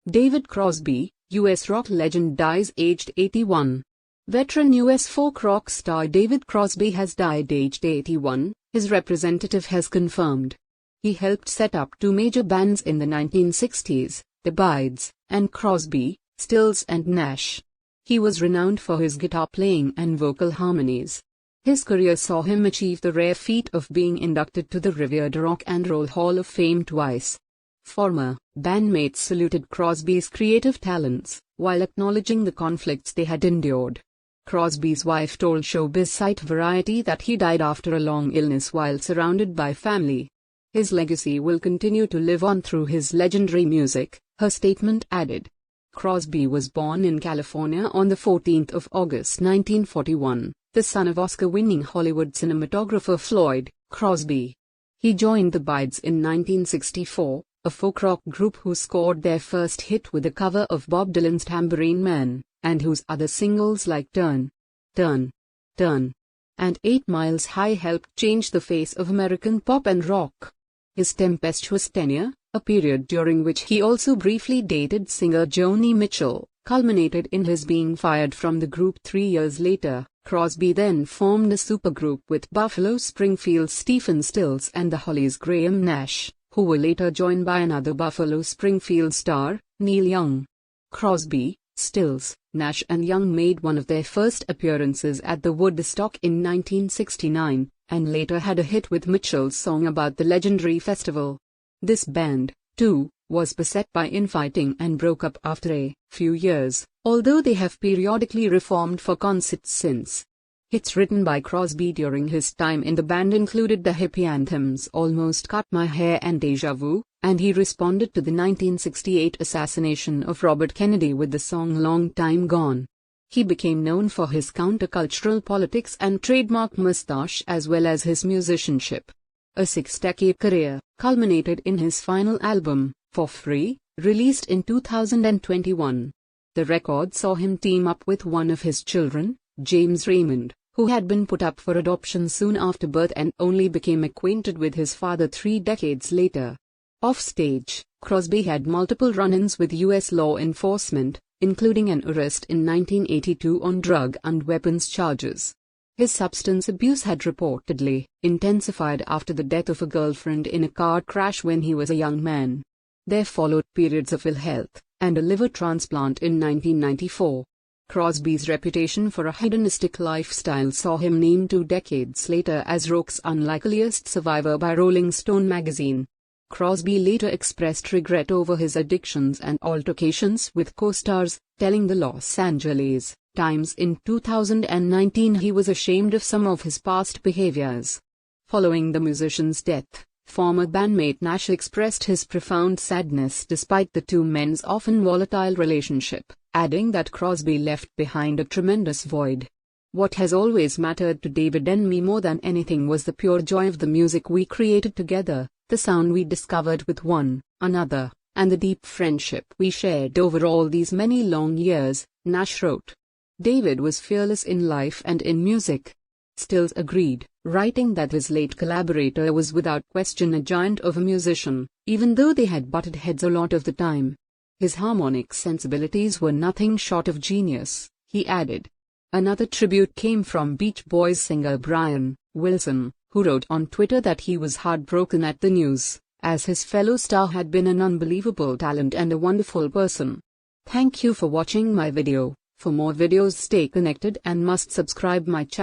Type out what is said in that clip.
David Crosby, U.S. rock legend, dies aged 81. Veteran U.S. folk rock star David Crosby has died aged 81, his representative has confirmed. He helped set up two major bands in the 1960s, the Byrds, and Crosby, Stills and Nash. He was renowned for his guitar playing and vocal harmonies. His career saw him achieve the rare feat of being inducted to the revered Rock and Roll Hall of Fame twice. Former bandmates saluted Crosby's creative talents, while acknowledging the conflicts they had endured. Crosby's wife told showbiz site Variety that he died after a long illness while surrounded by family. His legacy will continue to live on through his legendary music, her statement added. Crosby was born in California on the 14th of August 1941, the son of Oscar-winning Hollywood cinematographer Floyd Crosby. He joined the Byrds in 1964, a folk rock group who scored their first hit with a cover of Bob Dylan's Tambourine Man, and whose other singles like Turn, Turn, Turn, and 8 Miles High helped change the face of American pop and rock. His tempestuous tenure, a period during which he also briefly dated singer Joni Mitchell, culminated in his being fired from the group 3 years later. Crosby then formed a supergroup with Buffalo Springfield's Stephen Stills and the Hollies' Graham Nash, who were later joined by another Buffalo Springfield star, Neil Young. Crosby, Stills, Nash and Young made one of their first appearances at the Woodstock in 1969, and later had a hit with Mitchell's song about the legendary festival. This band, too, was beset by infighting and broke up after a few years, although they have periodically reformed for concerts since. Hits written by Crosby during his time in the band included the hippie anthems Almost Cut My Hair and Deja Vu, and he responded to the 1968 assassination of Robert Kennedy with the song Long Time Gone. He became known for his countercultural politics and trademark mustache as well as his musicianship. A 6-decade career culminated in his final album, For Free, released in 2021. The record saw him team up with one of his children, James Raymond, who had been put up for adoption soon after birth and only became acquainted with his father 3 decades later. Offstage, Crosby had multiple run-ins with U.S. law enforcement, including an arrest in 1982 on drug and weapons charges. His substance abuse had reportedly intensified after the death of a girlfriend in a car crash when he was a young man. There followed periods of ill health, and a liver transplant in 1994. Crosby's reputation for a hedonistic lifestyle saw him named 2 decades later as rock's unlikeliest survivor by Rolling Stone magazine. Crosby later expressed regret over his addictions and altercations with co-stars, telling the Los Angeles Times in 2019 he was ashamed of some of his past behaviors. Following the musician's death, former bandmate Nash expressed his profound sadness despite the two men's often volatile relationship, adding that Crosby left behind a tremendous void. What has always mattered to David and me more than anything was the pure joy of the music we created together, the sound we discovered with one another, and the deep friendship we shared over all these many long years, Nash wrote. David was fearless in life and in music. Stills agreed, writing that his late collaborator was without question a giant of a musician, even though they had butted heads a lot of the time. His harmonic sensibilities were nothing short of genius, he added. Another tribute came from Beach Boys singer Brian Wilson, who wrote on Twitter that he was heartbroken at the news, as his fellow star had been an unbelievable talent and a wonderful person. Thank you for watching my video. For more videos, stay connected and must subscribe my channel.